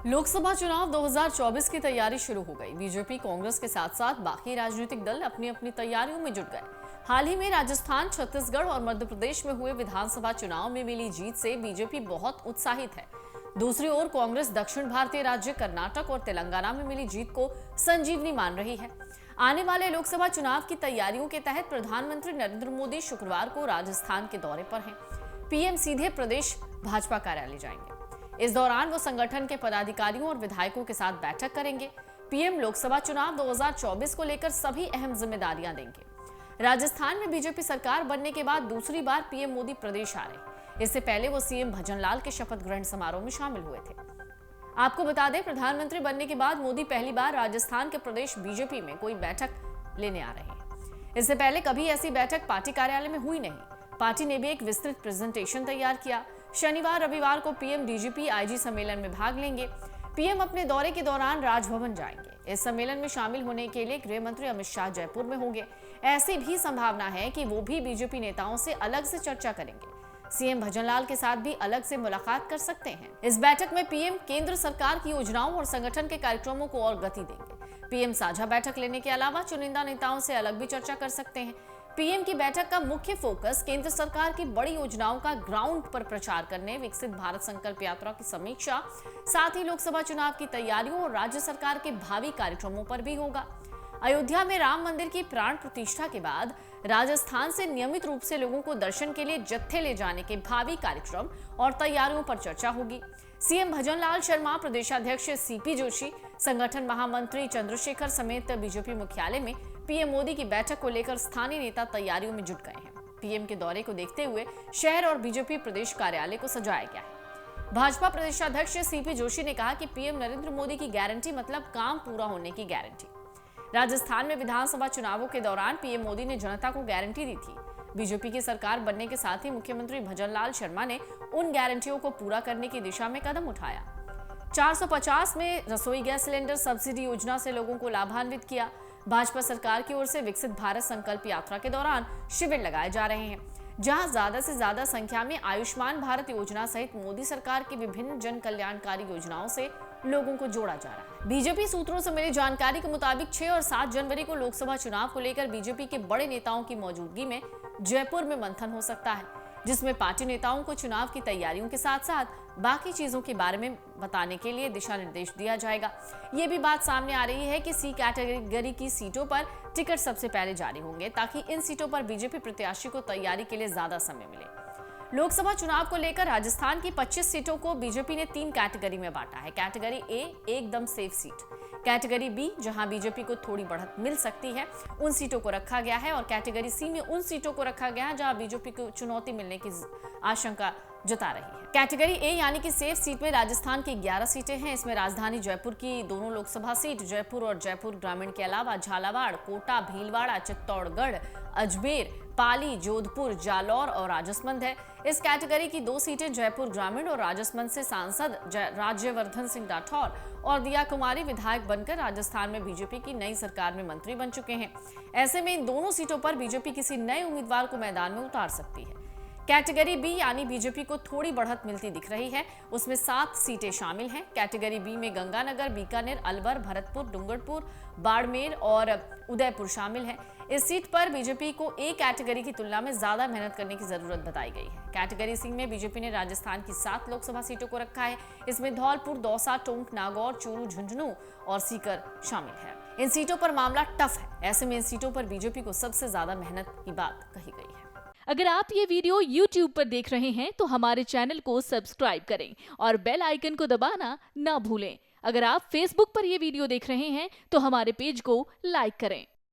लोकसभा चुनाव 2024 की तैयारी शुरू हो गई। बीजेपी, कांग्रेस के साथ साथ बाकी राजनीतिक दल अपनी अपनी तैयारियों में जुट गए। हाल ही में राजस्थान, छत्तीसगढ़ और मध्य प्रदेश में हुए विधानसभा चुनाव में मिली जीत से बीजेपी बहुत उत्साहित है। दूसरी ओर कांग्रेस दक्षिण भारतीय राज्य कर्नाटक और तेलंगाना में मिली जीत को संजीवनी मान रही है। आने वाले लोकसभा चुनाव की तैयारियों के तहत प्रधानमंत्री नरेंद्र मोदी शुक्रवार को राजस्थान के दौरे पर हैं। पीएम सीधे प्रदेश भाजपा कार्यालय जाएंगे। इस दौरान वो संगठन के पदाधिकारियों और विधायकों के साथ बैठक करेंगे। पीएम लोकसभा चुनाव 2024 को लेकर सभी अहम जिम्मेदारियां देंगे। राजस्थान में बीजेपी सरकार बनने के बाद दूसरी बार पीएम मोदी प्रदेश आ रहे। इससे पहले वो सीएम भजनलाल के शपथ ग्रहण समारोह में शामिल हुए थे। आपको बता दें, प्रधानमंत्री बनने के बाद मोदी पहली बार राजस्थान के प्रदेश बीजेपी में कोई बैठक लेने आ रहे हैं। इससे पहले कभी ऐसी बैठक पार्टी कार्यालय में हुई नहीं। पार्टी ने भी एक विस्तृत प्रेजेंटेशन तैयार किया। शनिवार रविवार को पीएम डीजीपी आईजी सम्मेलन में भाग लेंगे। पीएम अपने दौरे के दौरान राजभवन जाएंगे। इस सम्मेलन में शामिल होने के लिए गृह मंत्री अमित शाह जयपुर में होंगे। ऐसी भी संभावना है कि वो भी बीजेपी नेताओं से अलग से चर्चा करेंगे। सीएम भजनलाल के साथ भी अलग से मुलाकात कर सकते हैं। इस बैठक में पीएम केंद्र सरकार की योजनाओं और संगठन के कार्यक्रमों को और गति देंगे। पीएम साझा बैठक लेने के अलावा चुनिंदा नेताओं से अलग भी चर्चा कर सकते हैं। पीएम की बैठक का मुख्य फोकस केंद्र सरकार की बड़ी योजनाओं का ग्राउंड पर प्रचार करने, विकसित भारत संकल्प यात्रा की समीक्षा, साथ ही लोकसभा चुनाव की तैयारियों और राज्य सरकार के भावी कार्यक्रमों पर भी होगा। अयोध्या में राम मंदिर की प्राण प्रतिष्ठा के बाद राजस्थान से नियमित रूप से लोगों को दर्शन के लिए जत्थे ले जाने के भावी कार्यक्रम और तैयारियों पर चर्चा होगी। सीएम भजनलाल शर्मा, प्रदेशाध्यक्ष सीपी जोशी, संगठन महामंत्री चंद्रशेखर समेत बीजेपी मुख्यालय में पीएम मोदी की बैठक को लेकर स्थानीय नेता तैयारियों में जुट गए हैं। पीएम के दौरे को देखते हुए शहर और बीजेपी प्रदेश कार्यालय को सजाया गया है। भाजपा प्रदेशाध्यक्ष सीपी जोशी ने कहा कि पीएम नरेंद्र मोदी की गारंटी मतलब काम पूरा होने की गारंटी। राजस्थान में विधानसभा चुनावों के दौरान पीएम मोदी ने जनता को गारंटी दी थी। बीजेपी की सरकार बनने के साथ ही मुख्यमंत्री भजनलाल शर्मा ने उन गारंटियों को पूरा करने की दिशा में कदम उठाया। 450 में रसोई गैस सिलेंडर सब्सिडी योजना से लोगों को लाभान्वित किया। भाजपा सरकार की ओर से विकसित भारत संकल्प यात्रा के दौरान शिविर लगाए जा रहे हैं, जहां ज्यादा से ज्यादा संख्या में आयुष्मान भारत योजना सहित मोदी सरकार की विभिन्न जन कल्याणकारी योजनाओं से लोगों को जोड़ा जा रहा है। बीजेपी सूत्रों से मिली जानकारी के मुताबिक 6 और 7 जनवरी को लोकसभा चुनाव को लेकर बीजेपी के बड़े नेताओं की मौजूदगी में जयपुर में मंथन हो सकता है, जिसमें पार्टी नेताओं को चुनाव की तैयारियों के साथ साथ बाकी चीजों के बारे में बताने के लिए दिशा निर्देश दिया जाएगा। ये भी बात सामने आ रही है कि सी कैटेगरी की सीटों पर टिकट सबसे पहले जारी होंगे, ताकि इन सीटों पर बीजेपी प्रत्याशी को तैयारी के लिए ज्यादा समय मिले। लोकसभा चुनाव को लेकर राजस्थान की 25 सीटों को बीजेपी ने 3 कैटेगरी में बांटा है। कैटेगरी ए एकदम सेफ सीट, कैटेगरी बी जहां बीजेपी को थोड़ी बढ़त मिल सकती है, उन सीटों को रखा गया है, और कैटेगरी सी में उन सीटों को रखा गया है जहां बीजेपी को चुनौती मिलने की आशंका जता रही है। कैटेगरी ए यानी कि सेफ सीट में राजस्थान की 11 सीटें हैं। इसमें राजधानी जयपुर की दोनों लोकसभा सीट, जयपुर और जयपुर ग्रामीण के अलावा झालावाड़, कोटा, भीलवाड़ा, चित्तौड़गढ़, अजमेर, पाली, जोधपुर, जालौर और राजसमंद है। इस कैटेगरी की 2 सीटें जयपुर ग्रामीण और राजसमंद से सांसद राज्यवर्धन सिंह राठौर और दिया कुमारी विधायक बनकर राजस्थान में बीजेपी की नई सरकार में मंत्री बन चुके हैं। ऐसे में इन दोनों सीटों पर बीजेपी किसी नए उम्मीदवार को मैदान में उतार सकती है। कैटेगरी बी यानी बीजेपी को थोड़ी बढ़त मिलती दिख रही है, उसमें 7 सीटें शामिल हैं। कैटेगरी बी में गंगानगर, बीकानेर, अलवर, भरतपुर, डूंगरपुर, बाड़मेर और उदयपुर शामिल हैं। इस सीट पर बीजेपी को ए कैटेगरी की तुलना में ज्यादा मेहनत करने की जरूरत बताई गई है। कैटेगरी सी में बीजेपी ने राजस्थान की 7 लोकसभा सीटों को रखा है। इसमें धौलपुर, दौसा, टोंक, नागौर, चूरू, झुंझुनू और सीकर शामिल है। इन सीटों पर मामला टफ है। ऐसे में इन सीटों पर बीजेपी को सबसे ज्यादा मेहनत की बात कही गई है। अगर आप ये वीडियो YouTube पर देख रहे हैं तो हमारे चैनल को सब्सक्राइब करें और बेल आइकन को दबाना ना भूलें। अगर आप Facebook पर ये वीडियो देख रहे हैं तो हमारे पेज को लाइक करें।